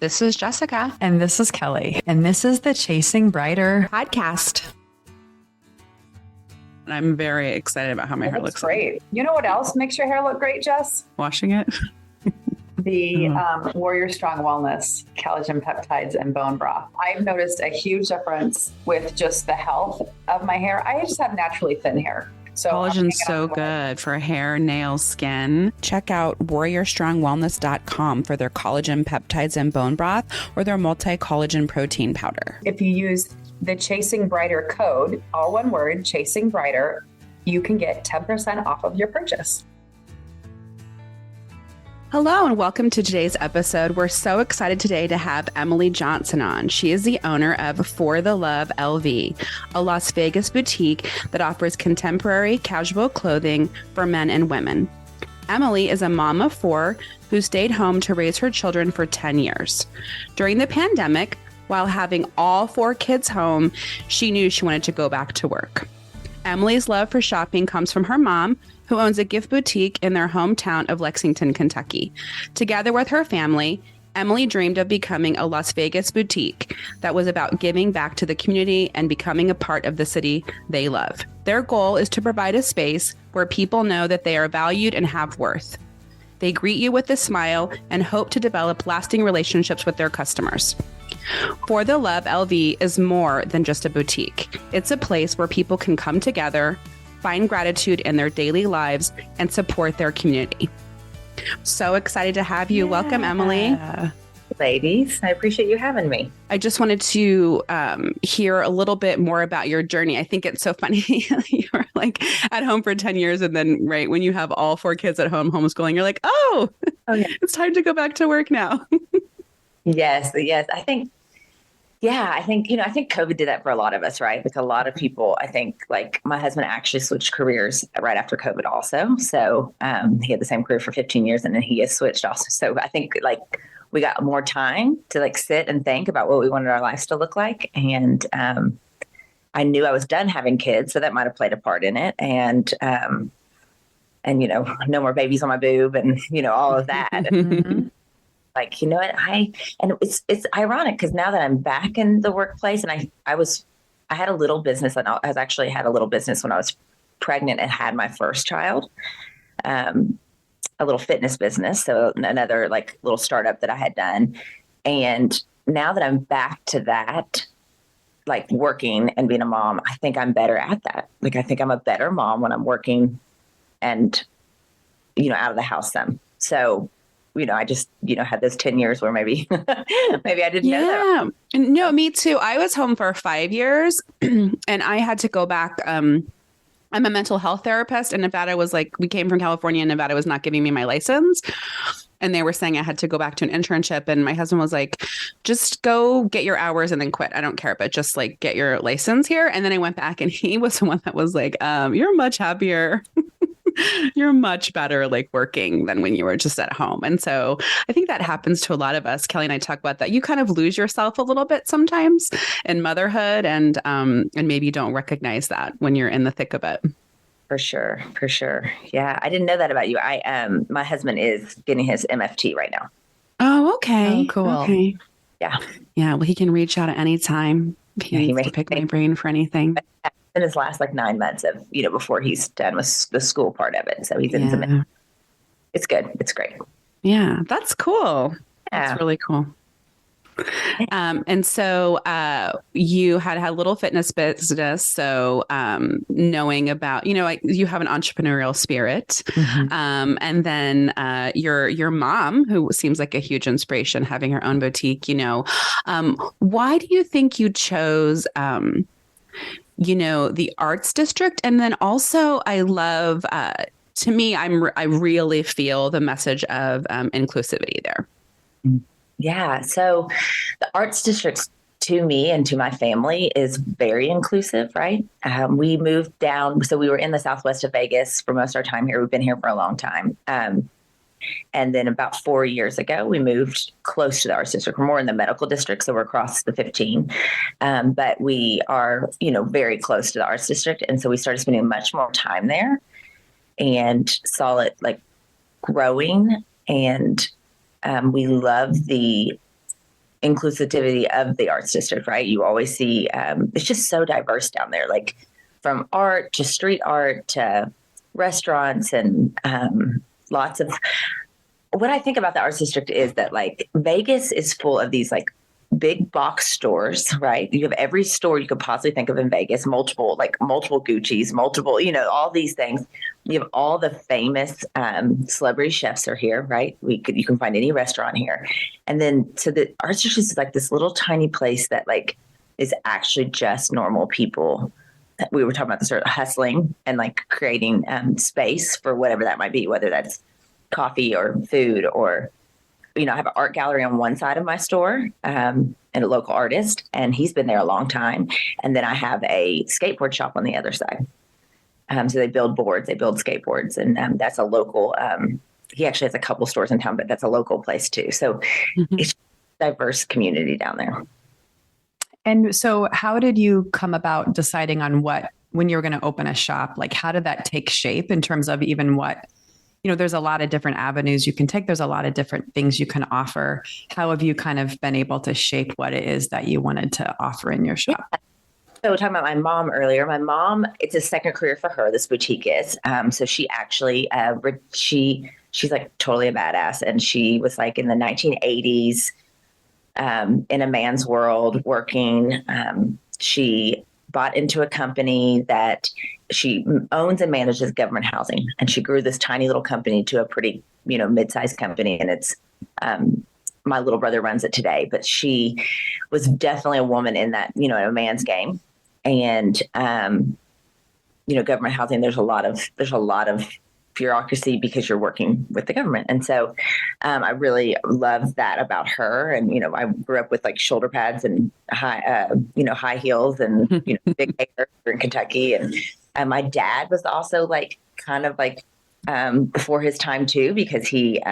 This is Jessica. And this is Kelly. And this is the Chasing Brighter podcast. And I'm very excited about how my hair looks great. You know what else makes your hair look great, Jess? Washing it. The Warrior Strong Wellness collagen peptides and bone broth. I've noticed a huge difference with just the health of my hair. I just have naturally thin hair. So collagen's so good for hair, nails, skin. Check out warriorstrongwellness.com for their collagen peptides and bone broth or their multi-collagen protein powder. If you use the Chasing Brighter code, all one word, Chasing Brighter, you can get 10% off of your purchase. Hello and welcome to today's episode. We're so excited today to have Emily Johnson on. She is the owner of For the Love LV, a Las Vegas boutique that offers contemporary casual clothing for men and women. Emily is a mom of 4 who stayed home to raise her children for 10 years. During the pandemic, while having all 4 kids home, she knew she wanted to go back to work. Emily's love for shopping comes from her mom, who owns a gift boutique in their hometown of Lexington, Kentucky. Together with her family, Emily dreamed of becoming a Las Vegas boutique that was about giving back to the community and becoming a part of the city they love. Their goal is to provide a space where people know that they are valued and have worth. They greet you with a smile and hope to develop lasting relationships with their customers. For the Love LV is more than just a boutique. It's a place where people can come together, find gratitude in their daily lives, and support their community. So excited to have you. Yeah. Welcome, Emily. Ladies, I appreciate you having me. I just wanted to hear a little bit more about your journey. I think it's so funny. You were like at home for 10 years and then right when you have all 4 kids at home homeschooling, you're like, oh yeah. It's time to go back to work now. Yes. I think COVID did that for a lot of us, right? Like a lot of people, I think, like my husband actually switched careers right after COVID also. So he had the same career for 15 years and then he has switched also. So I think like we got more time to like sit and think about what we wanted our lives to look like. And I knew I was done having kids, so that might have played a part in it. And you know, no more babies on my boob and, you know, all of that. Mm-hmm. Like, you know what, it's ironic because now that I'm back in the workplace and I had a little business and I actually had a little business when I was pregnant and had my first child, a little fitness business. So another like little startup that I had done. And now that I'm back to that, like working and being a mom, I think I'm better at that. Like, I think I'm a better mom when I'm working and, you know, out of the house some. So, you know, I just, you know, had those 10 years where maybe I didn't know that. No, me too. I was home for 5 years and I had to go back. I'm a mental health therapist and Nevada was like, we came from California and Nevada was not giving me my license. And they were saying I had to go back to an internship. And my husband was like, just go get your hours and then quit. I don't care, but just like get your license here. And then I went back and he was the one that was like, you're much happier. You're much better like working than when you were just at home. And so I think that happens to a lot of us. Kelly and I talk about that. You kind of lose yourself a little bit sometimes in motherhood and maybe you don't recognize that when you're in the thick of it. For sure. Yeah. I didn't know that about you. My husband is getting his MFT right now. Oh, okay. Oh, cool. Okay. Yeah. Yeah. Well, he can reach out at any time. He needs to pick my brain for anything. In his last like 9 months of, you know, before he's done with the school part of it. So he's in some, it's good. It's great. Yeah. That's cool. Yeah. That's really cool. And so you had a little fitness business. So knowing about, you know, like you have an entrepreneurial spirit. Mm-hmm. And then your mom, who seems like a huge inspiration, having her own boutique, you know, why do you think you chose you know, the arts district? And then also I love, to me, I really feel the message of inclusivity there. Yeah. So the arts district to me and to my family is very inclusive, right? We moved down. So we were in the southwest of Vegas for most of our time here. We've been here for a long time. And then about 4 years ago, we moved close to the arts district. We're more in the medical district, so we're across the 15. But we are, you know, very close to the arts district. And so we started spending much more time there and saw it like growing. And we love the inclusivity of the arts district, right? You always see it's just so diverse down there, like from art to street art to restaurants and lots of. What I think about the arts district is that like Vegas is full of these like big box stores, right? You have every store you could possibly think of in Vegas, multiple Gucci's, multiple, all these things. You have all the famous celebrity chefs are here, right? You can find any restaurant here. And then, so the arts district is like this little tiny place that like is actually just normal people. We were talking about the sort of hustling and like creating space for whatever that might be, whether that's coffee or food or, I have an art gallery on one side of my store and a local artist, and he's been there a long time. And then I have a skateboard shop on the other side. So they build boards, they build skateboards, and that's a local, he actually has a couple stores in town, but that's a local place too. So it's a diverse community down there. And so how did you come about deciding on when you were going to open a shop? Like, how did that take shape in terms of even what, there's a lot of different avenues you can take. There's a lot of different things you can offer. How have you kind of been able to shape what it is that you wanted to offer in your shop? So we're talking about my mom earlier. My mom, it's a second career for her, this boutique is. So she actually, she's like totally a badass. And she was like in the 1980s in a man's world working. She bought into a company that she owns and manages government housing. And she grew this tiny little company to a pretty, mid-sized company. And it's, my little brother runs it today, but she was definitely a woman in that, a man's game. And, government housing, there's a lot of bureaucracy because you're working with the government. And so I really love that about her. And, I grew up with like shoulder pads and high heels and, big hair in Kentucky. And my dad was also like, kind of like before his time too, because he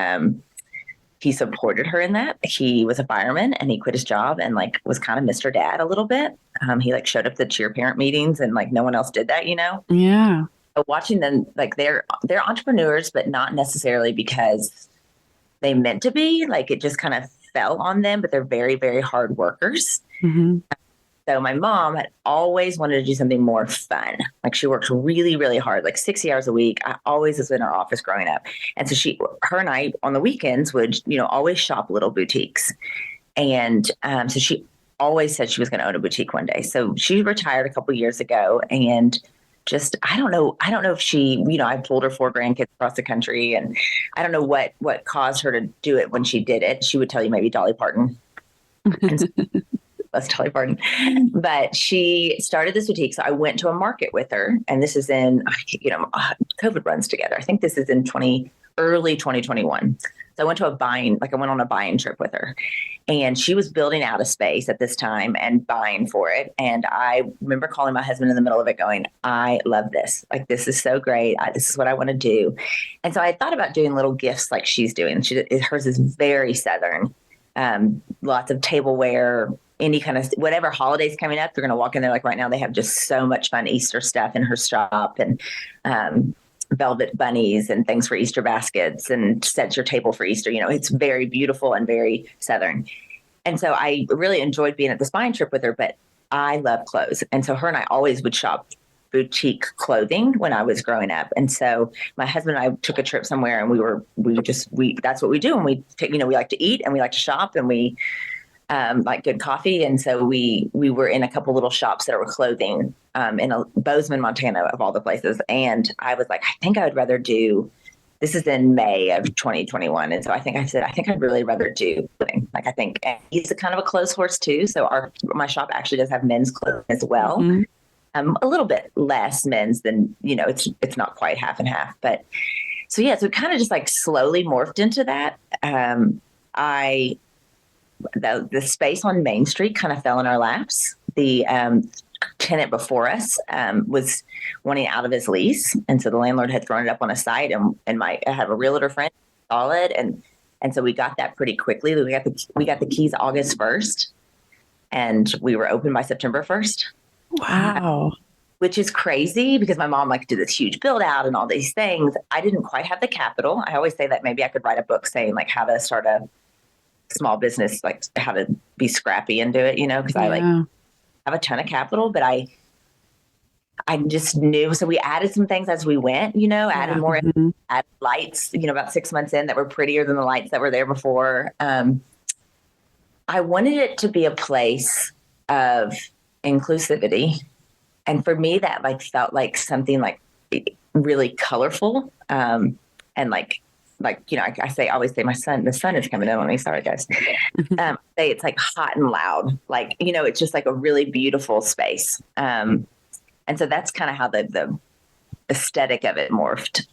supported her in that. He was a fireman and he quit his job and like was kind of Mr. Dad a little bit. He like showed up at cheer parent meetings and like no one else did that, Yeah. Watching them, like they're entrepreneurs, but not necessarily because they meant to be. Like it just kind of fell on them, but they're very, very hard workers. Mm-hmm. So my mom had always wanted to do something more fun. Like she worked really, really hard, like 60 hours a week. I always was in her office growing up. And so her and I on the weekends would, always shop little boutiques. And so she always said she was going to own a boutique one day. So she retired a couple years ago and just, I don't know if she, I told her 4 grandkids across the country and I don't know what caused her to do it when she did it. She would tell you maybe Dolly Parton. That's Dolly Parton. But she started this boutique. So I went to a market with her and this is in, COVID runs together. I think this is in early 2021. So I went on a buying trip with her and she was building out a space at this time and buying for it. And I remember calling my husband in the middle of it going, I love this. Like, this is so great. This is what I want to do. And so I thought about doing little gifts like she's doing. Hers is very Southern, lots of tableware, any kind of whatever holidays coming up. You're going to walk in there. Like right now they have just so much fun Easter stuff in her shop and, velvet bunnies and things for Easter baskets and sets your table for Easter. It's very beautiful and very Southern. And so I really enjoyed being at this buying trip with her, but I love clothes. And so her and I always would shop boutique clothing when I was growing up. And so my husband and I took a trip somewhere and we that's what we do. And we like to eat and we like to shop and we like good coffee. And so we were in a couple little shops that were clothing in Bozeman, Montana, of all the places. And I was like, I think I would rather this is in May of 2021. And so I said, I think I'd really rather do clothing. Like, I think he's a kind of a clothes horse too. So my shop actually does have men's clothing as well. Mm-hmm. A little bit less men's than, it's not quite half and half, but so yeah, so it kind of just like slowly morphed into that. The space on Main Street kind of fell in our laps. The tenant before us was wanting out of his lease. And so the landlord had thrown it up on a site and I have a realtor friend saw it. And so we got that pretty quickly. We got the keys August 1st and we were open by September 1st. Wow. Which is crazy because my mom did this huge build out and all these things. I didn't quite have the capital. I always say that maybe I could write a book saying like how to start a small business, like how to be scrappy and do it, because I like Yeah. have a ton of capital, but I just knew. So we added some things as we went, added Yeah. more Mhm. added lights, about 6 months in that were prettier than the lights that were there before. I wanted it to be a place of inclusivity. And for me, that like felt like something like really colorful. And I always say the sun is coming in on me. Sorry, guys. Say it's like hot and loud. Like, it's just like a really beautiful space. And so that's kind of how the aesthetic of it morphed.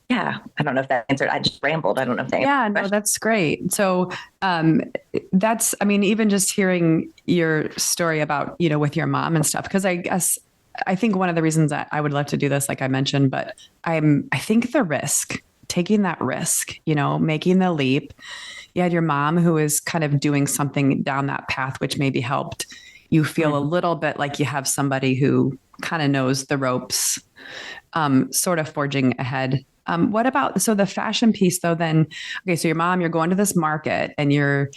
Yeah, I don't know if that answered. I just rambled. I don't know if that Yeah, answered the no, question. that's great. So even just hearing your story about, with your mom and stuff, because I think one of the reasons that I would love to do this, like I mentioned, but I think the risk, taking that risk, making the leap. You had your mom who is kind of doing something down that path, which maybe helped you feel a little bit like you have somebody who kind of knows the ropes, sort of forging ahead. What about the fashion piece though? Then, okay, so your mom, you're going to this market and you're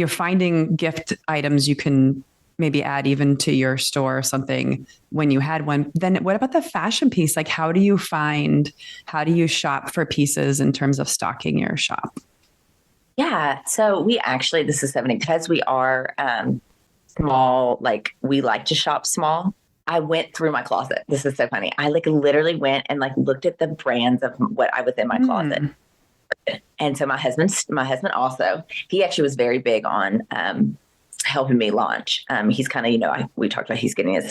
finding gift items you can maybe add even to your store or something when you had one. Then what about the fashion piece? Like, how do you shop for pieces in terms of stocking your shop? Yeah. So this is 70 because we are small, like we like to shop small. I went through my closet. This is so funny. I literally went and looked at the brands of what I was in my closet. And so my husband also, he actually was very big on helping me launch. He's kind of, we talked about he's getting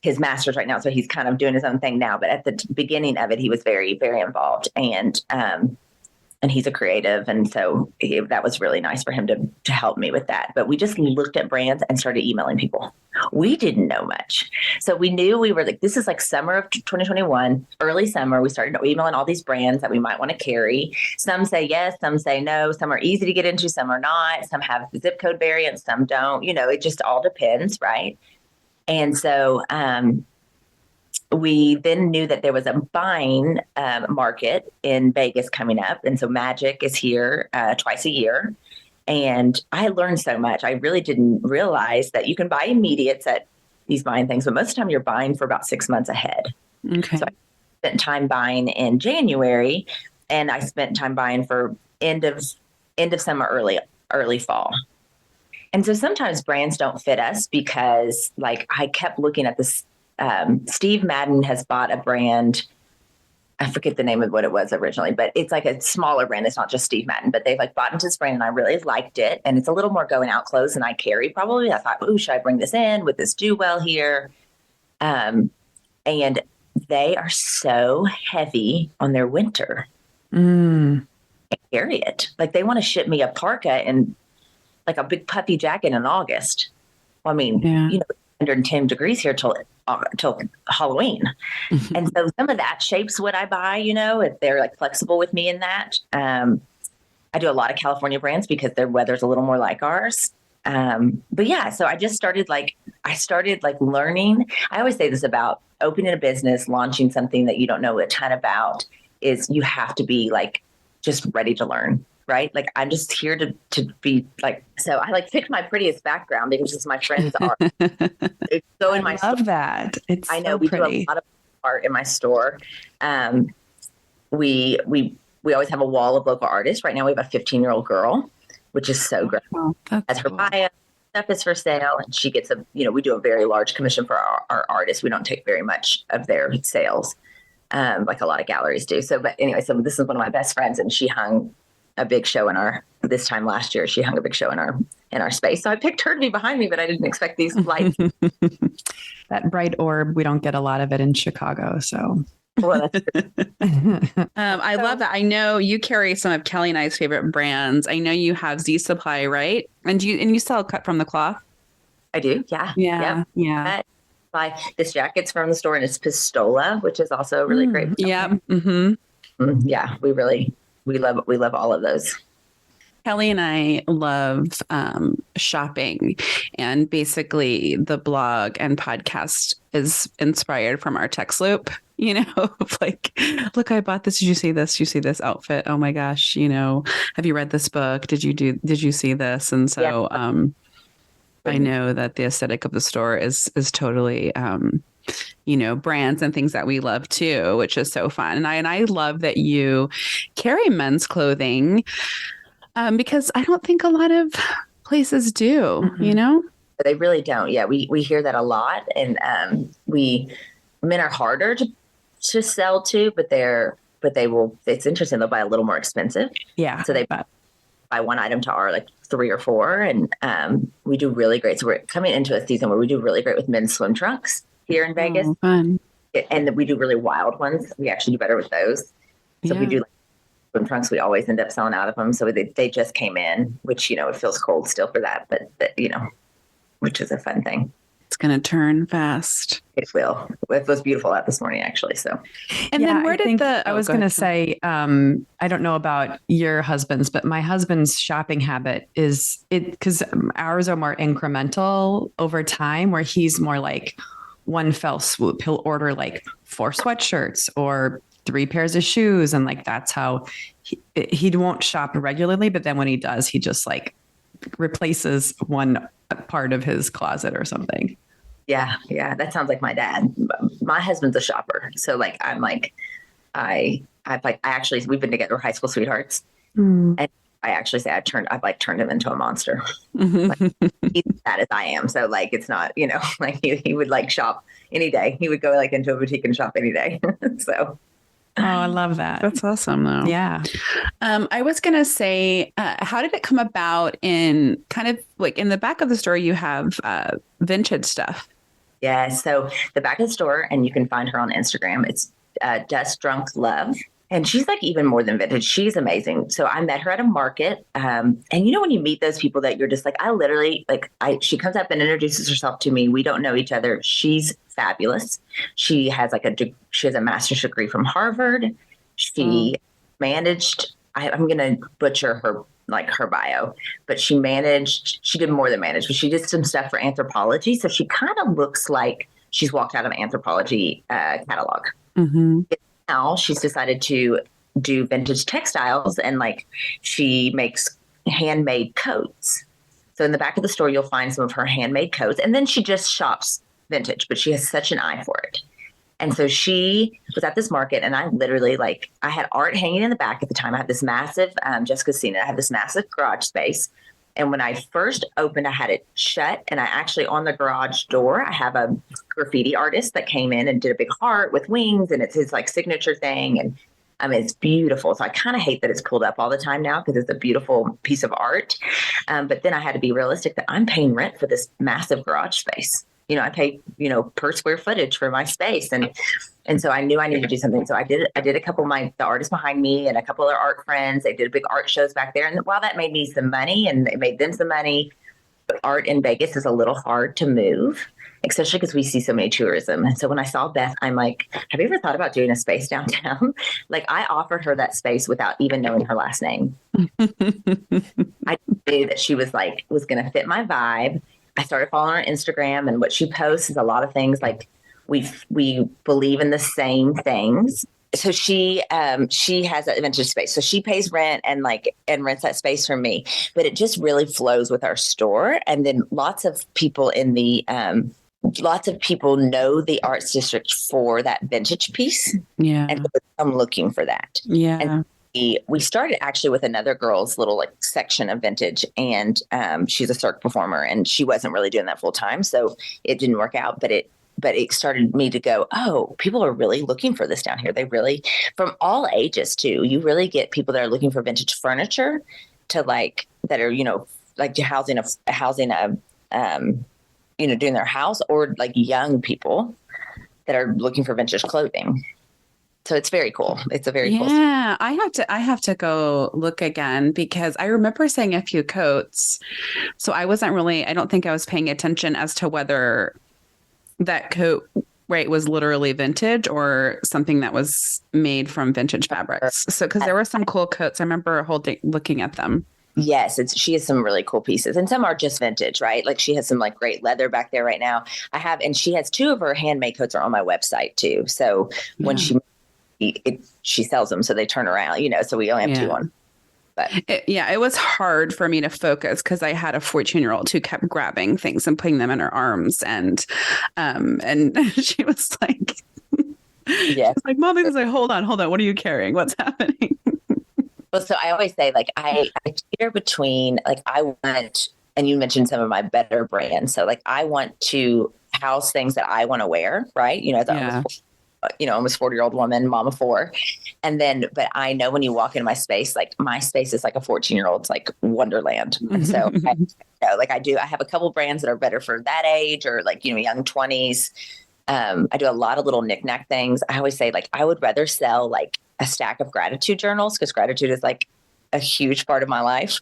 his master's right now. So he's kind of doing his own thing now. But at the beginning of it, he was very, very involved. And he's a creative. And so that was really nice for him to help me with that. But we just looked at brands and started emailing people. We didn't know much. So we knew we were this is summer of 2021, early summer. We started emailing all these brands that we might want to carry. Some say yes, some say no. Some are easy to get into, some are not. Some have zip code variants, some don't. It just all depends, right? And so we then knew that there was a buying market in Vegas coming up. And so Magic is here twice a year. And I learned so much. I really didn't realize that you can buy immediates at these buying things, but most of the time you're buying for about 6 months ahead. Okay. So I spent time buying in January, and I spent time buying for end of summer, early fall. And so sometimes brands don't fit us because I kept looking at this. Steve Madden has bought a brand. I forget the name of what it was originally, but it's a smaller brand. It's not just Steve Madden, but they've bought into this brand and I really liked it. And it's a little more going out clothes than I carry probably. I thought, ooh, should I bring this in? Would this do well here? And they are so heavy on their winter. I carry it. They want to ship me a parka and a big puffy jacket in August. Well, I mean, 110 degrees here till Halloween. And so some of that shapes what I buy, if they're lexible with me in that. I do a lot of California brands because their weather's a little more like ours. But yeah, so I just started learning. I always say this about opening a business, launching something that you don't know a ton about is you have to be just ready to learn. Right? I'm just here to be so I picked my prettiest background because it's my friend's art. It's so in my I love that. It's I know so we pretty. do a lot of art in my store. We always have a wall of local artists. Right now we have a 15-year-old girl, which is so great. Oh, that's As her cool. bio stuff is for sale, and she gets we do a very large commission for our artists. We don't take very much of their sales, like a lot of galleries do. So, but anyway, so this is one of my best friends, and she hung a big show this time last year. She hung a big show in our space. So I picked her to be behind me, but I didn't expect these lights. That bright orb, we don't get a lot of it in Chicago. So Well, that's I love that. I know you carry some of Kelly and I's favorite brands. I know you have Z Supply, right? And you sell cut from the cloth. I do. Yeah. Yeah. Yep. Yeah. Buy this jacket's from the store, and it's Pistola, which is also really great. Yeah. Mm-hmm. Yeah. We love all of those. Kelly and I love shopping, and basically the blog and podcast is inspired from our text loop. Of like, look, I bought this. Did you see this? Did you see this outfit? Oh my gosh! Have you read this book? Did you see this? And so, I know that the aesthetic of the store is totally, brands and things that we love too, which is so fun. And I love that you carry men's clothing. Because I don't think a lot of places do, They really don't. Yeah, we hear that a lot, and men are harder to sell to, but they will. It's interesting. They'll buy a little more expensive. Yeah. So they buy one item to our like 3 or 4, and we do really great. So we're coming into a season where we do really great with men's swim trunks here in Vegas, fun. And we do really wild ones. We actually do better with those. So we do. Swim trunks, we always end up selling out of them. So they just came in, which, it feels cold still for that, but which is a fun thing. It's going to turn fast. It will. It was beautiful out this morning, actually. So, and then where did I was going to say, I don't know about your husband's, but my husband's shopping habit is because ours are more incremental over time, where he's more like one fell swoop. He'll order like 4 sweatshirts or 3 pairs of shoes. And like, that's how he won't shop regularly. But then when he does, he just like replaces one part of his closet or something. Yeah. That sounds like my dad. My husband's a shopper. So like, I'm like, we've been together, high school sweethearts. And I actually say I've turned him into a monster. Like, he's as bad as I am. So like, it's not, like he would like shop any day. He would go like into a boutique and shop any day. So. Oh, I love that. That's awesome, though. Yeah. I was going to say, how did it come about in kind of like in the back of the store, you have vintage stuff? Yeah. So the back of the store, and you can find her on Instagram. It's Dust Drunk Love. And she's like even more than vintage. She's amazing. So I met her at a market. And when you meet those people that you're just like, she comes up and introduces herself to me. We don't know each other. She's fabulous. She has a master's degree from Harvard. She managed, I'm going to butcher her bio, but she did more than manage, but she did some stuff for Anthropologie. So she kind of looks like she's walked out of an Anthropologie catalog. Mm-hmm. Now she's decided to do vintage textiles, and like she makes handmade coats. So in the back of the store, you'll find some of her handmade coats, and then she just shops vintage, but she has such an eye for it. And so she was at this market, and I literally I had art hanging in the back at the time. I had this massive, Jessica's seen it. I had this massive garage space. And when I first opened, I had it shut. And I actually, on the garage door, I have a graffiti artist that came in and did a big heart with wings. And it's his signature thing. And it's beautiful. So I kind of hate that it's pulled up all the time now because it's a beautiful piece of art. But then I had to be realistic that I'm paying rent for this massive garage space. I pay, per square footage for my space. And so I knew I needed to do something. So I did a couple of the artists behind me and a couple of their art friends. They did big art shows back there. And while that made me some money and it made them some money, but art in Vegas is a little hard to move, especially because we see so many tourism. And so when I saw Beth, I'm like, have you ever thought about doing a space downtown? I offered her that space without even knowing her last name. I knew that she was going to fit my vibe. I started following her on Instagram, and what she posts is a lot of things we believe in the same things. So she has that vintage space. So she pays rent and rents that space from me, but it just really flows with our store. And then lots of people know the arts district for that vintage piece. Yeah. And I'm looking for that. Yeah. And we started actually with another girl's little section of vintage, and she's a cirque performer, and she wasn't really doing that full time. So it didn't work out, but it started me to go, oh, people are really looking for this down here. They really, from all ages too. You really get people that are looking for vintage furniture to that are, housing doing their house, or young people that are looking for vintage clothing. So it's very cool. It's a very cool. Yeah, I have to go look again because I remember saying a few coats. So I don't think I was paying attention as to whether that coat was literally vintage or something that was made from vintage fabrics. So because there were some cool coats. I remember looking at them. Yes, she has some really cool pieces, and some are just vintage, right? Like she has some like great leather back there right now. And she has two of her handmade coats are on my website too. So when she sells them, so they turn around, so we only have two on. But it was hard for me to focus because I had a 14-year-old who kept grabbing things and putting them in her arms, and she was like, yeah, like, Mommy was like, hold on, what are you carrying? What's happening? Well, so I always say, like, I teeter between, like, I want, and you mentioned some of my better brands. So, like, I want to house things that I want to wear, right? Almost 40-year-old woman, mom of four. And then, but I know when you walk into my space, like, my space is like a 14-year-old's, like, wonderland. And so, I have a couple brands that are better for that age or, like, young 20s. I do a lot of little knickknack things. I always say, like, I would rather sell, like, a stack of gratitude journals because gratitude is like a huge part of my life.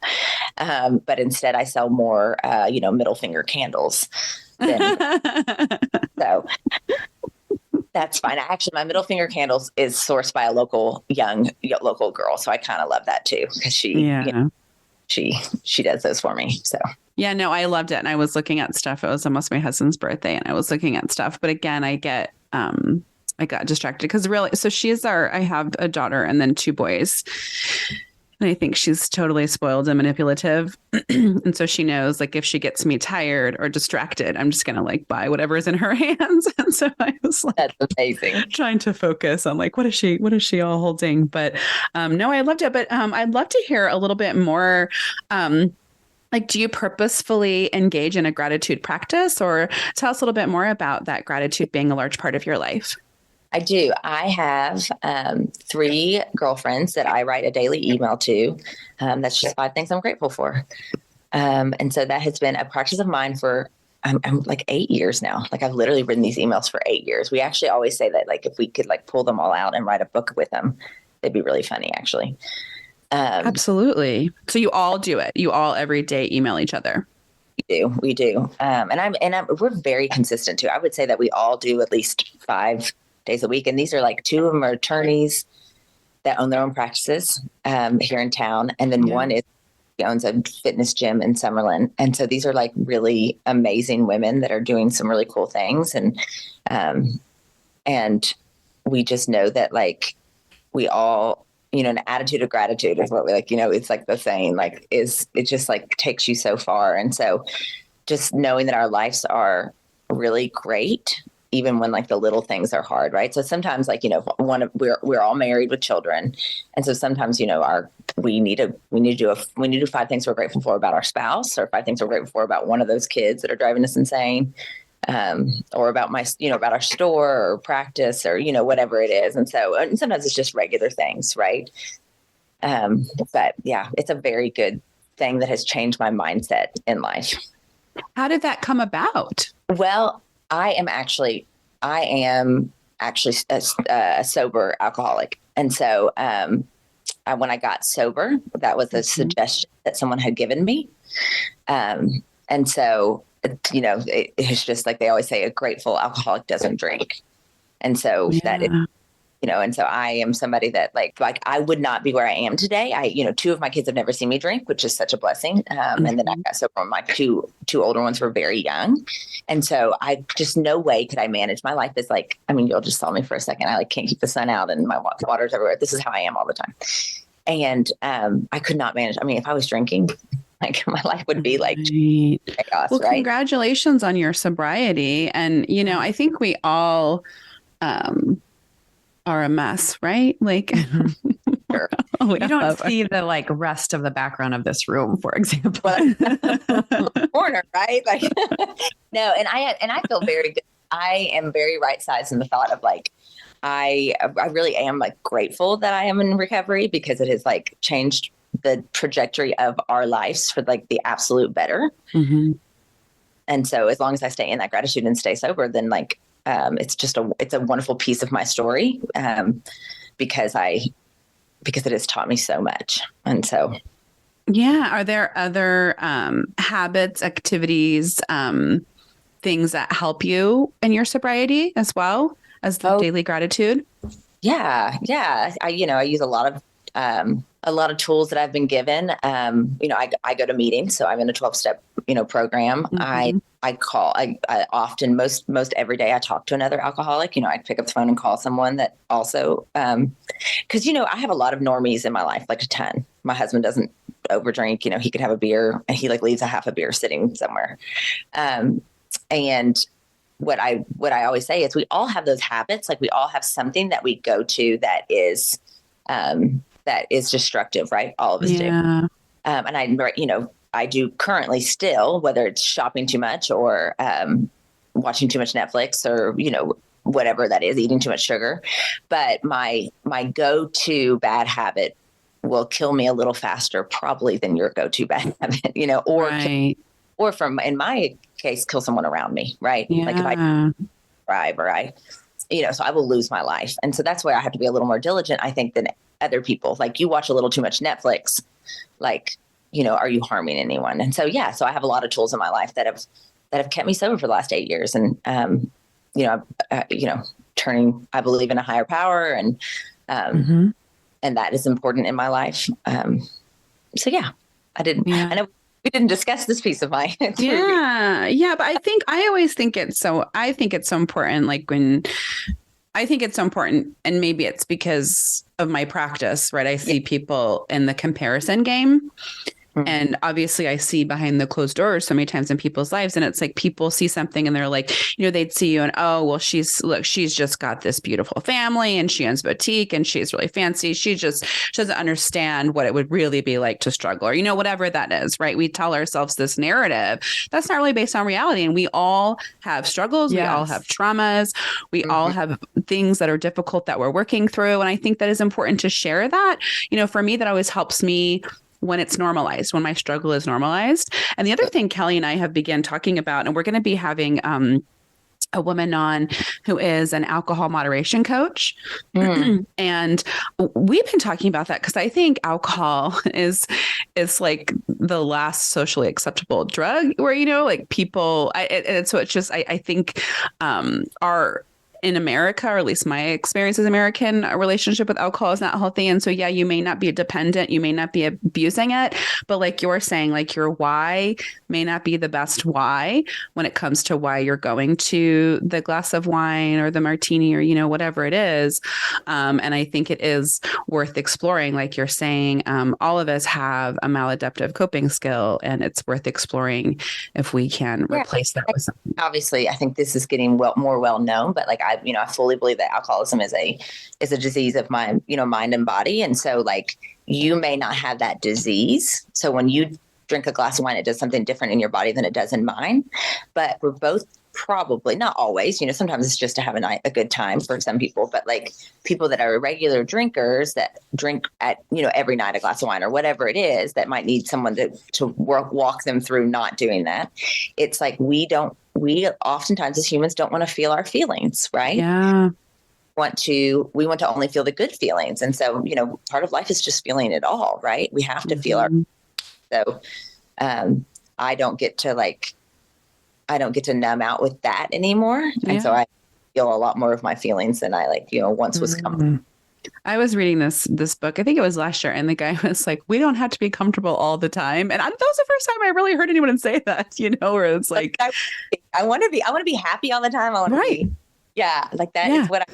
But instead I sell more, middle finger candles. So that's fine. Actually, my middle finger candles is sourced by a local girl. So I kind of love that too. Cause she does those for me. So yeah, no, I loved it. And I was looking at stuff. It was almost my husband's birthday and I was looking at stuff, but again, I got distracted because really, so I have a daughter and then two boys. And I think she's totally spoiled and manipulative. And so she knows, like, if she gets me tired or distracted, I'm just going to like buy whatever is in her hands. And so I was like, that's amazing. Trying to focus on like, what is she all holding? But no, I loved it. But I'd love to hear a little bit more. Like, do you purposefully engage in a gratitude practice, or tell us a little bit more about that gratitude being a large part of your life? I do. I have 3 girlfriends that I write a daily email to. That's just 5 things I'm grateful for. And so that has been a practice of mine for, I'm like 8 years now. Like I've literally written these emails for 8 years. We actually always say that, like, if we could like pull them all out and write a book with them, it'd be really funny actually. Absolutely. So you all do it. You all every day email each other. We do. We're very consistent too. I would say that we all do at least 5 days a week. And these are like 2 of them are attorneys that own their own practices here in town. And then one owns a fitness gym in Summerlin. And so these are like really amazing women that are doing some really cool things. And we just know that, like, we all, an attitude of gratitude is what we like, it's like the saying, like, it just like takes you so far. And so just knowing that our lives are really great, even when like the little things are hard, right? So sometimes, like, we're all married with children, and so sometimes we need to do 5 things we're grateful for about our spouse, or 5 things we're grateful for about one of those kids that are driving us insane, or about about our store or practice or whatever it is. And sometimes it's just regular things, right? But yeah, it's a very good thing that has changed my mindset in life. How did that come about? Well, I am actually a sober alcoholic. And so when I got sober, that was a suggestion that someone had given me. And so, it's just like they always say, a grateful alcoholic doesn't drink. And so and so I am somebody that like I would not be where I am today. 2 of my kids have never seen me drink, which is such a blessing. And then I got sober. My two older ones were very young. And so I just, no way could I manage my life as like, you'll just saw me for a second. I like can't keep the sun out and my water's everywhere. This is how I am all the time. And I could not manage. If I was drinking, like my life would be like chaos, well, right? Congratulations on your sobriety. And, I think we all are a mess, right? Like, Sure. You don't see the like rest of the background of this room, for example. Corner, right? Like, no, and I feel very good. I am very right sized in the thought of like, I really am like grateful that I am in recovery, because it has like changed the trajectory of our lives for like the absolute better. Mm-hmm. And so as long as I stay in that gratitude and stay sober, then like, it's a wonderful piece of my story, because it has taught me so much. And so, yeah. Are there other habits, activities, things that help you in your sobriety as well as the daily gratitude? Yeah. I use a lot of a lot of tools that I've been given. I go to meetings, so I'm in a 12-step, program. Mhm. I often, most every day I talk to another alcoholic. I pick up the phone and call someone that also, cause I have a lot of normies in my life, like a ton. My husband doesn't overdrink, he could have a beer and he like leaves a half a beer sitting somewhere. And what I always say is we all have those habits. Like we all have something that we go to that is destructive, right? All of us do. Yeah. And I do currently still, whether it's shopping too much or watching too much Netflix or, whatever that is, eating too much sugar. But my go-to bad habit will kill me a little faster probably than your go-to bad habit, Right. or from, in my case, kill someone around me, right? Yeah. Like if I drive or so I will lose my life. And so that's where I have to be a little more diligent, I think, than other people. Like you watch a little too much Netflix, like, are you harming anyone? And so, so I have a lot of tools in my life that have kept me sober for the last 8 years. And, turning, I believe in a higher power and that is important in my life. I know we didn't discuss this piece of my Yeah. But I think it's so important. Like I think it's so important, and maybe it's because of my practice, right? I see people in the comparison game. And obviously I see behind the closed doors so many times in people's lives. And it's like people see something and they're like, they'd see you and, oh, well, she's just got this beautiful family and she owns a boutique and she's really fancy. She doesn't understand what it would really be like to struggle or, whatever that is, right? We tell ourselves this narrative that's not really based on reality. And we all have struggles. Yes. We all have traumas. We all have things that are difficult that we're working through. And I think that is important to share that. For me, that always helps me when it's normalized, when my struggle is normalized. And the other thing Kelly and I have begun talking about, and we're going to be having a woman on who is an alcohol moderation coach. And we've been talking about that because I think alcohol is like the last socially acceptable drug where, like people, and so it's just, I think our in America, or at least my experience as American, a relationship with alcohol is not healthy. And so, you may not be dependent, you may not be abusing it, but like you're saying, like your why may not be the best why when it comes to why you're going to the glass of wine or the martini or, whatever it is. And I think it is worth exploring. Like you're saying, all of us have a maladaptive coping skill, and it's worth exploring if we can replace that with something. Obviously, I think this is getting more well known, but like I fully believe that alcoholism is a disease of my, mind and body. And so like you may not have that disease. So when you drink a glass of wine, it does something different in your body than it does in mine. But we're both probably, not always, sometimes it's just to have a good time for some people, but like people that are regular drinkers that drink at, every night a glass of wine or whatever it is, that might need someone to walk them through not doing that. It's like we oftentimes as humans don't want to feel our feelings, right? Yeah. We want to only feel the good feelings. And so, part of life is just feeling it all, right? We have to feel so I don't get to numb out with that anymore. Yeah. And so I feel a lot more of my feelings than I once was comfortable. I was reading this book, I think it was last year, and the guy was like, we don't have to be comfortable all the time. And that was the first time I really heard anyone say that, where it's like, I want to be happy all the time. I want to be, like that is what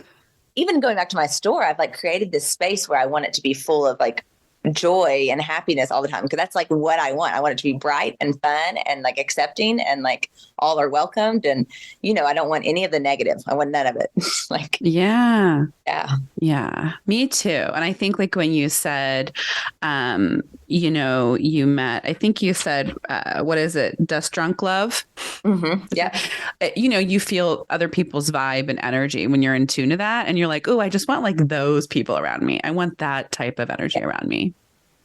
even going back to my store, I've like created this space where I want it to be full of like joy and happiness all the time, because that's like what I want. I want it to be bright and fun and like accepting and like all are welcomed. And I don't want any of the negative. I want none of it. Like yeah, me too. And I think like when you said you met, I think you said what is it, Dust Drunk Love? Yeah. You feel other people's vibe and energy when you're in tune to that, and you're like, oh, I just want like those people around me. I want that type of energy around me.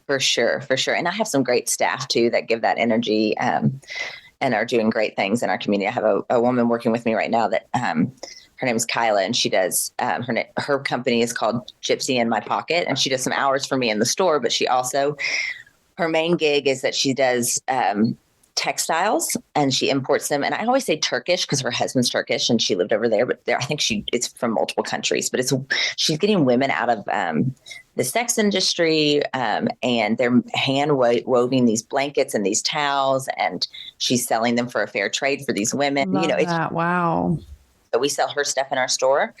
For sure. And I have some great staff too that give that energy and are doing great things in our community. I have a woman working with me right now that her name is Kyla, and she does her company is called Gypsy in My Pocket, and she does some hours for me in the store. But she also, her main gig is that she does textiles and she imports them. And I always say Turkish because her husband's Turkish and she lived over there, but I think it's from multiple countries, but she's getting women out of the sex industry, and they're hand woving these blankets and these towels, and she's selling them for a fair trade for these women. Love that. Wow. So we sell her stuff in our store,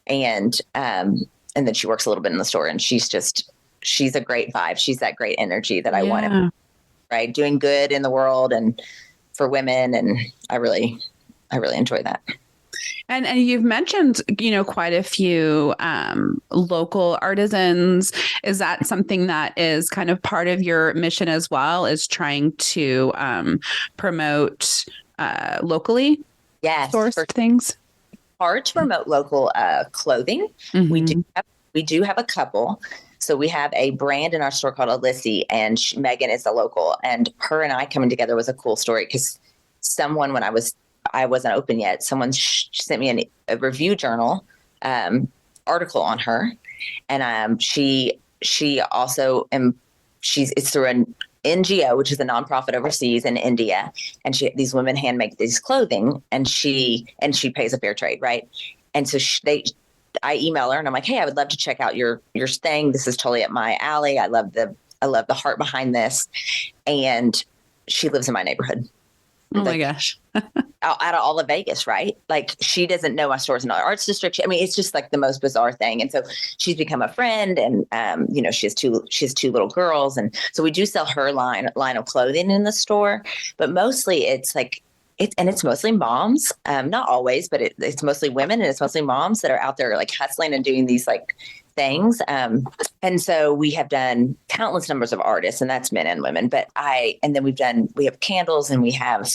and then she works a little bit in the store, and she's a great vibe. She's that great energy that I want, right? Doing good in the world and for women. And I really enjoy that. And you've mentioned, quite a few local artisans. Is that something that is kind of part of your mission as well, is trying to promote locally? Yes. Source things? Hard to promote local clothing. Mm-hmm. We do have a couple. So we have a brand in our store called Alyssy, and Megan is a local, and her and I coming together was a cool story because someone, when I wasn't open yet, someone sent me a review journal article on her, and she also it's through an NGO, which is a nonprofit overseas in India, and these women hand make these clothing, and she pays a fair trade, right? And so I email her and I'm like, hey, I would love to check out your thing. This is totally up my alley. I love the heart behind this. And she lives in my neighborhood. Oh my gosh. Out of all of Vegas, right? Like, she doesn't know my store's in the arts district. I mean, it's just like the most bizarre thing. And so she's become a friend, and she has two little girls. And so we do sell her line of clothing in the store, but mostly it's like, it's mostly moms, not always, but it's mostly women, and it's mostly moms that are out there like hustling and doing these like things. And so we have done countless numbers of artists, and that's men and women. And then we have candles, and we have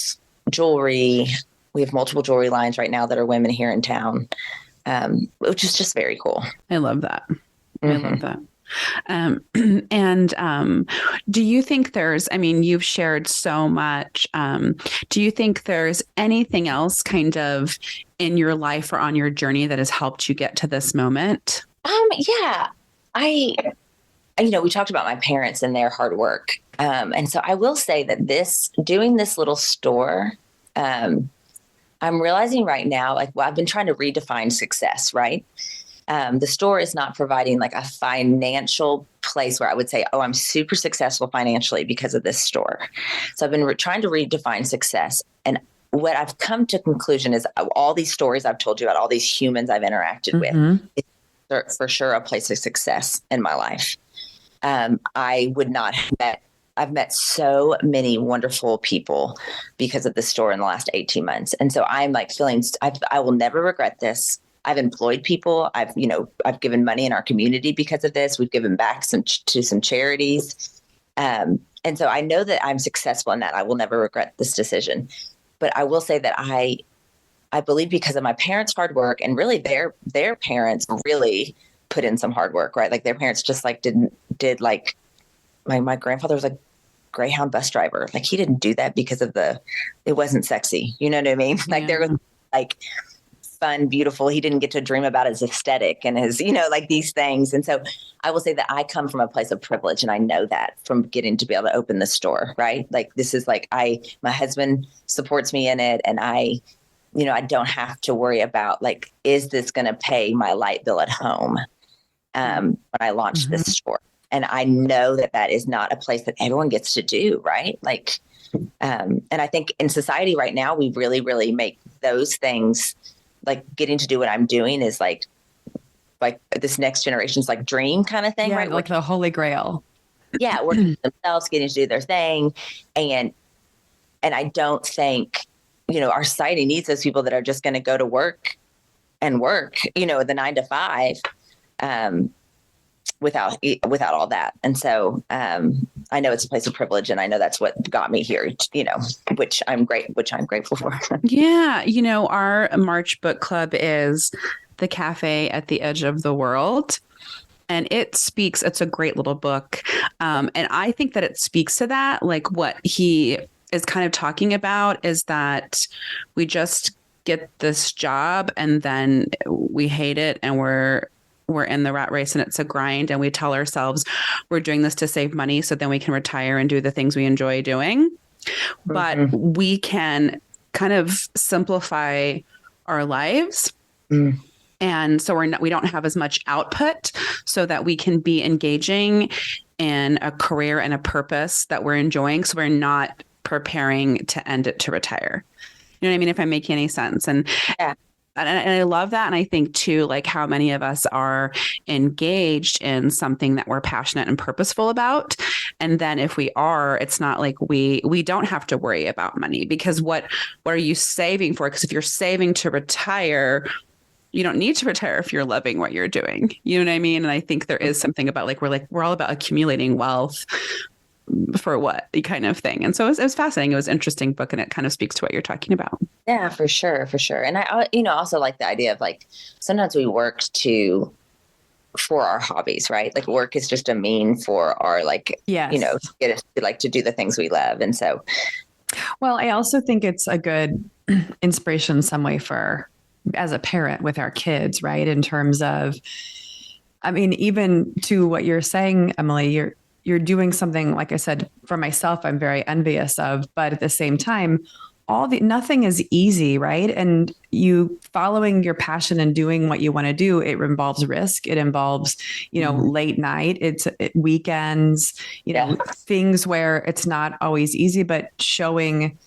jewelry. We have multiple jewelry lines right now that are women here in town, which is just very cool. I love that. Mm-hmm. I love that. Do you think you've shared so much. Do you think there's anything else kind of in your life or on your journey that has helped you get to this moment? Yeah, we talked about my parents and their hard work. And so I will say that doing this little store, I'm realizing right now, I've been trying to redefine success, right? The store is not providing like a financial place where I would say, oh, I'm super successful financially because of this store. So I've been trying to redefine success. And what I've come to conclusion is all these stories I've told you about, all these humans I've interacted with, it's for sure a place of success in my life. I would not have I've met so many wonderful people because of the store in the last 18 months. And so I'm like feeling, I will never regret this. I've employed people. I've given money in our community because of this. We've given back to some charities. And so I know that I'm successful in that. I will never regret this decision. But I will say that I believe because of my parents' hard work, and really their parents really put in some hard work, right? Like their parents just like did like my grandfather was a Greyhound bus driver. Like he didn't do that because of it wasn't sexy. You know what I mean? Like there was like fun, beautiful. He didn't get to dream about his aesthetic and his, like these things. And so I will say that I come from a place of privilege, and I know that from getting to be able to open the store, right? Like this is like my husband supports me in it, and I don't have to worry about like, is this going to pay my light bill at home when I launch this store? And I know that is not a place that everyone gets to do, right? Like, and I think in society right now, we really, really make those things, like getting to do what I'm doing is like this next generation's like dream kind of thing, right? Like the holy grail. Yeah, working for themselves, getting to do their thing. And I don't think, our society needs those people that are just going to go to work, the 9 to 5, without all that. And so I know it's a place of privilege, and I know that's what got me here, which I'm grateful for. Yeah. Our March book club is The Cafe at the Edge of the World. And it's a great little book. And I think that it speaks to that. Like what he is kind of talking about is that we just get this job and then we hate it, and we're in the rat race and it's a grind, and we tell ourselves we're doing this to save money so then we can retire and do the things we enjoy doing. but we can kind of simplify our lives. And so we don't have as much output so that we can be engaging in a career and a purpose that we're enjoying. So we're not preparing to end it to retire. You know what I mean? If I'm making any sense. And I love that. And I think too, like how many of us are engaged in something that we're passionate and purposeful about. And then if we are, it's not like we don't have to worry about money, because what are you saving for? Because if you're saving to retire, you don't need to retire if you're loving what you're doing. You know what I mean? And I think there is something about we're all about accumulating wealth for what kind of thing. And so it was fascinating. It was an interesting book, and it kind of speaks to what you're talking about. Yeah, for sure. For sure. And I, also like the idea of like, sometimes we work for our hobbies, right? Like work is just a mean for our, like, yes. To get us to, like, to do the things we love. And so, well, I also think it's a good inspiration in some way for, as a parent with our kids, right? In terms of, I mean, even to what you're saying, Emily, you're doing something, like I said, for myself, I'm very envious of, but at the same time, nothing is easy, right? And you following your passion and doing what you want to do, it involves risk. It involves, late night, it's weekends, things where it's not always easy, but showing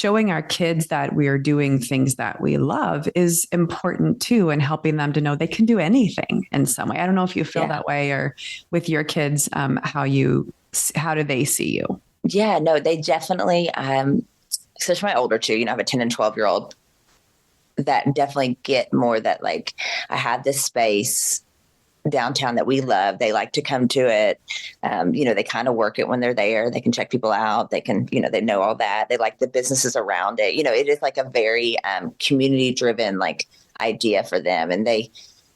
our kids that we are doing things that we love is important too, and helping them to know they can do anything in some way. I don't know if you feel that way, or with your kids, how do they see you? Yeah, no, they definitely, especially my older two, I have a 10 and 12-year-old that definitely get more that, like, I have this space downtown that we love. They like to come to it. They kind of work it when they're there. They can check people out. They can, they know all that. They like the businesses around it. It is like a very community driven, like, idea for them. And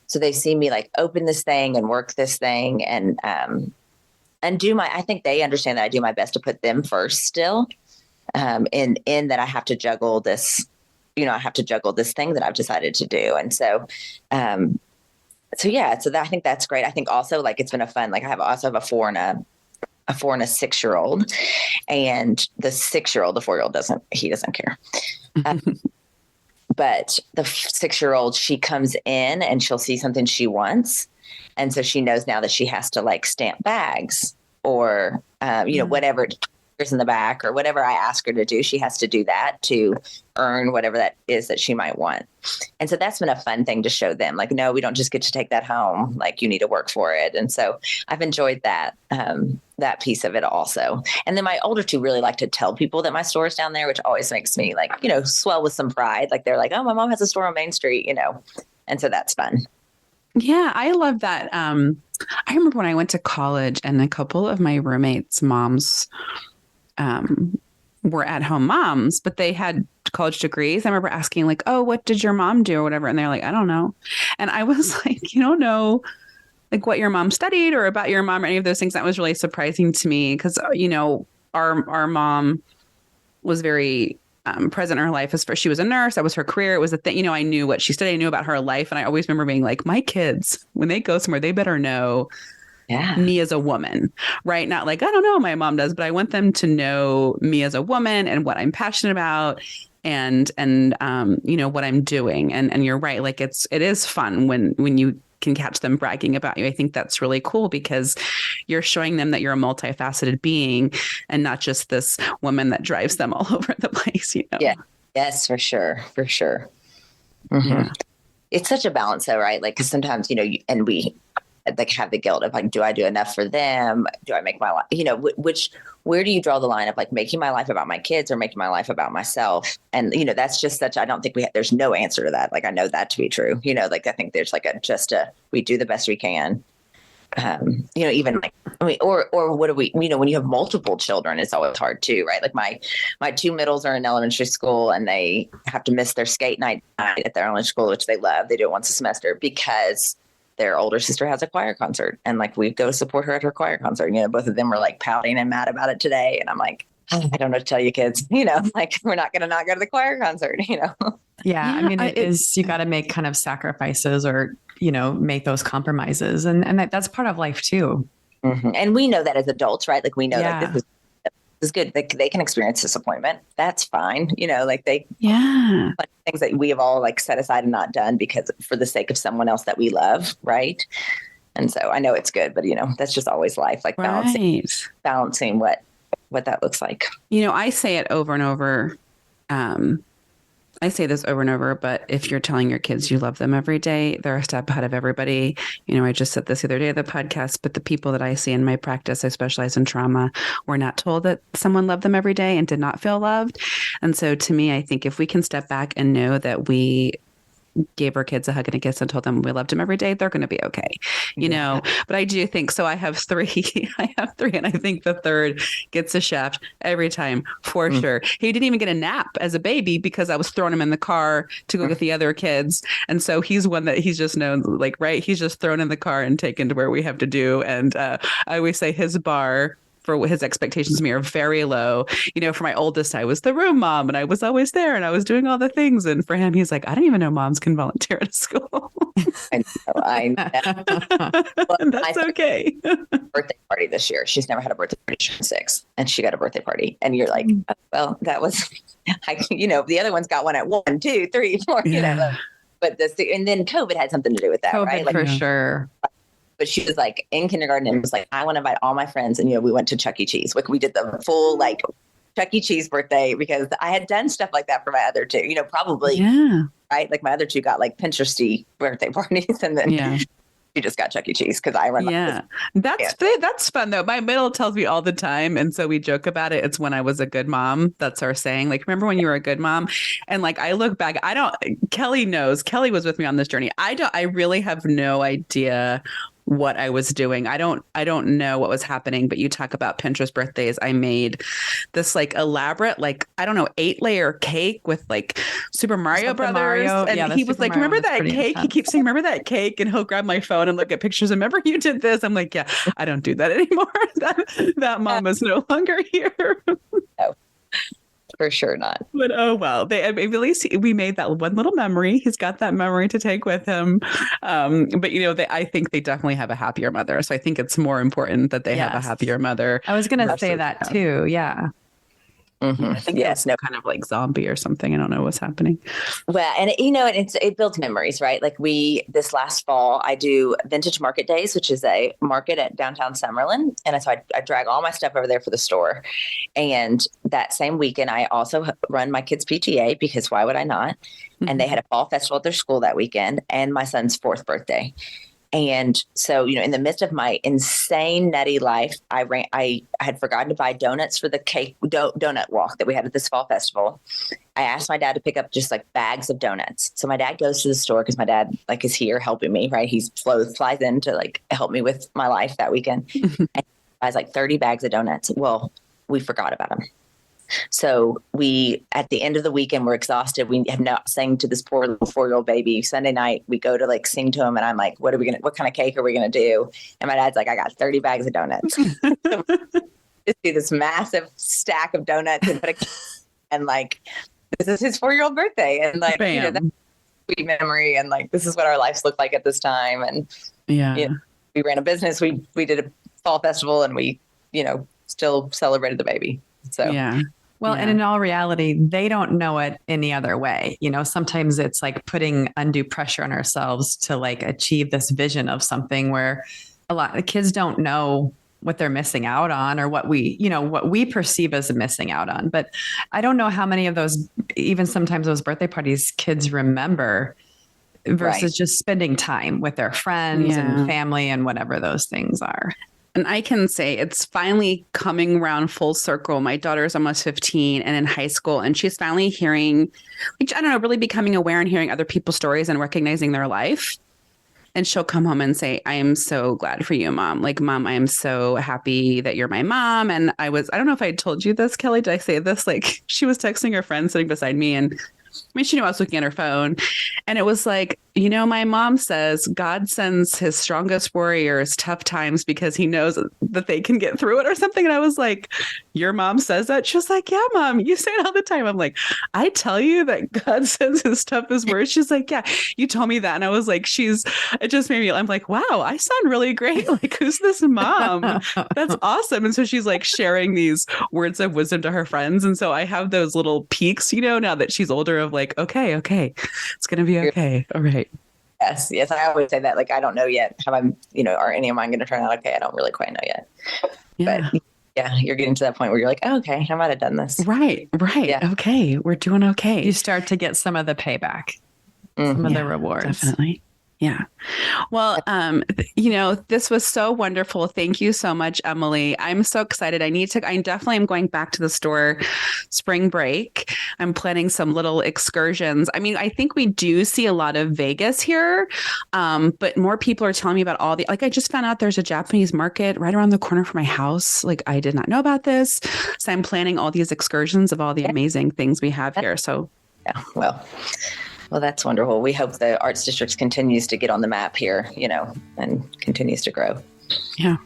so they see me, like, open this thing and work this thing and I think they understand that I do my best to put them first still. In that I have to juggle this, I have to juggle this thing that I've decided to do. And so, so I think that's great. I think also, like, it's been a fun, like, I also have a 4 and a 6-year-old, and the 6-year-old, the 4-year-old doesn't care. But the 6-year-old, she comes in and she'll see something she wants. And so she knows now that she has to, like, stamp bags or, whatever in the back or whatever I ask her to do, she has to do that to earn whatever that is that she might want. And so that's been a fun thing to show them, like, no, we don't just get to take that home. Like, you need to work for it. And so I've enjoyed that, that piece of it also. And then my older two really like to tell people that my store is down there, which always makes me, like, swell with some pride. Like, they're like, oh, my mom has a store on Main Street, and so that's fun. Yeah, I love that. I remember when I went to college and a couple of my roommates' moms were at-home moms, but they had college degrees. I remember asking, like, oh, what did your mom do or whatever? And they're like, I don't know. And I was like, you don't know, like, what your mom studied or about your mom or any of those things. That was really surprising to me because, our mom was very present in her life. She was a nurse. That was her career. It was a thing, I knew what she studied. I knew about her life. And I always remember being like, my kids, when they go somewhere, they better know me as a woman, right? Not like, I don't know what my mom does, but I want them to know me as a woman and what I'm passionate about and what I'm doing. And you're right. Like, it is fun when you can catch them bragging about you. I think that's really cool because you're showing them that you're a multifaceted being and not just this woman that drives them all over the place, Yeah. Yes, for sure. For sure. Mm-hmm. Yeah. It's such a balance though, right? Like, 'cause sometimes, and we, like, have the guilt of, like, do I do enough for them? Do I make my life, where do you draw the line of, like, making my life about my kids or making my life about myself? And, that's just I don't think there's no answer to that. Like, I know that to be true, like, I think there's like we do the best we can. Even like, or what do we, when you have multiple children, it's always hard too, right? Like my two middles are in elementary school and they have to miss their skate night at their elementary school, which they love. They do it once a semester because their older sister has a choir concert and, like, we go support her at her choir concert. Both of them were, like, pouting and mad about it today. And I'm like, I don't know what to tell you kids, like, we're not going to not go to the choir concert, Yeah. I mean, you got to make kind of sacrifices or, make those compromises. And that's part of life too. Mm-hmm. And we know that as adults, right? Like, we know that this is good. They can experience disappointment. That's fine. Like Yeah. like things that we have all like set aside and not done because for the sake of someone else that we love. Right. And so I know it's good, but that's just always life, like balancing what that looks like. I say it over and over. I say this over and over, but if you're telling your kids you love them every day, they're a step ahead of everybody. I just said this the other day of the podcast, but the people that I see in my practice, I specialize in trauma, were not told that someone loved them every day and did not feel loved. And so to me, I think if we can step back and know that we gave our kids a hug and a kiss and told them we loved them every day, they're going to be okay, but I do think so. I have three, and I think the third gets a shaft every time for sure. He didn't even get a nap as a baby because I was throwing him in the car to go get the other kids. And so he's one that he's just known, like, right. He's just thrown in the car and taken to where we have to do. And I always say his bar for his expectations of me are very low. For my oldest, I was the room mom and I was always there and I was doing all the things. And for him, he's like, I didn't even know moms can volunteer at a school. I know. Well, that's okay. Birthday party this year. She's never had a birthday party. She's 6 and she got a birthday party. And you're like, well, that was, the other one's got one at 1, 2, 3, 4, but and then COVID had something to do with that, COVID, right? Like, for sure. But she was like in kindergarten and was like, I want to invite all my friends. And, we went to Chuck E. Cheese. Like we did the full like Chuck E. Cheese birthday because I had done stuff like that for my other two, probably. Yeah. Right. Like my other two got like Pinteresty birthday parties. And then she just got Chuck E. Cheese because I run. Yeah. That's fun though. My middle tells me all the time. And so we joke about it. It's when I was a good mom. That's our saying. Like, remember when you were a good mom? And like, I look back, Kelly knows. Kelly was with me on this journey. I really have no idea what I was doing. I don't know what was happening, but you talk about Pinterest birthdays. I made this like elaborate, like, 8-layer cake with like Super Mario Brothers. And he was like, remember that cake? Intense. He keeps saying, remember that cake? And he'll grab my phone and look at pictures. And remember you did this? I'm like, yeah, I don't do that anymore. that mom is no longer here. No. For sure not. But oh well, at least we made that one little memory. He's got that memory to take with him. But I think they definitely have a happier mother. So I think it's more important that they have a happier mother. I was going to say that too. Yeah. Mm-hmm. I think it's kind of like zombie or something. I don't know what's happening. Well, and it builds memories, right? Like this last fall, I do Vintage Market Days, which is a market at downtown Summerlin. And so I drag all my stuff over there for the store. And that same weekend, I also run my kids' PTA because why would I not? Mm-hmm. And they had a fall festival at their school that weekend and my son's 4th birthday. And so, in the midst of my insane nutty life, I had forgotten to buy donuts for the cake donut walk that we had at this fall festival. I asked my dad to pick up just like bags of donuts. So my dad goes to the store because my dad is here helping me, right? He flies in to like help me with my life that weekend. And buys like 30 bags of donuts. Well, we forgot about them. So at the end of the weekend, we're exhausted. We have not sang to this poor little 4-year-old baby. Sunday night, we go to like sing to him. And I'm like, what kind of cake are we going to do? And my dad's like, I got 30 bags of donuts. Just do this massive stack of donuts and and like, this is his 4-year-old birthday. And like, that's a sweet memory. And like, this is what our lives look like at this time. And we ran a business. We did a fall festival and we, still celebrated the baby. So, Well, and in all reality, they don't know it any other way. Sometimes it's like putting undue pressure on ourselves to like achieve this vision of something where a lot of kids don't know what they're missing out on or what we perceive as missing out on. But I don't know how many of those, even sometimes those birthday parties kids remember versus just spending time with their friends and family and whatever those things are. And I can say it's finally coming around full circle. My daughter is almost 15 and in high school, and she's finally hearing, really becoming aware and hearing other people's stories and recognizing their life. And she'll come home and say, I am so glad for you, Mom. Like, Mom, I am so happy that you're my mom. And I don't know if I told you this, Kelly. Did I say this? Like, she was texting her friend sitting beside me and she knew I was looking at her phone. And it was like, my mom says God sends his strongest warriors tough times because he knows that they can get through it or something. And I was like, your mom says that? She was like, yeah, Mom, you say it all the time. I'm like, I tell you that God sends his toughest words. She's like, yeah, you told me that. And I was like, it just made me, I'm like, wow, I sound really great. Like, who's this mom? That's awesome. And so she's like sharing these words of wisdom to her friends. And so I have those little peaks, now that she's older of like, okay, it's going to be okay. All right. Yes. I always say that. Like, I don't know yet. Are any of mine going to turn out okay? I don't really quite know yet. Yeah. But yeah, you're getting to that point where you're like, oh, okay, I might have done this. Right. Yeah. Okay. We're doing okay. You start to get some of the payback, some of the rewards. Definitely. Yeah. Well, this was so wonderful. Thank you so much, Emily. I'm so excited. I definitely am going back to the store spring break. I'm planning some little excursions. I mean, I think we do see a lot of Vegas here, but more people are telling me about I just found out there's a Japanese market right around the corner from my house. Like, I did not know about this. So I'm planning all these excursions of all the amazing things we have here. So yeah, well, that's wonderful. We hope the Arts District continues to get on the map here, and continues to grow. Yeah.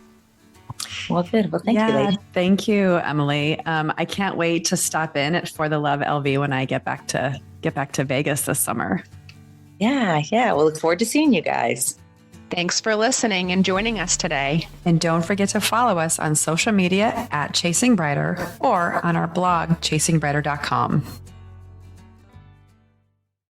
Well, good. Well, thank you, lady. Thank you, Emily. I can't wait to stop in at For the Love LV when I get back to Vegas this summer. Yeah. We'll look forward to seeing you guys. Thanks for listening and joining us today. And don't forget to follow us on social media at Chasing Brighter or on our blog, chasingbrighter.com.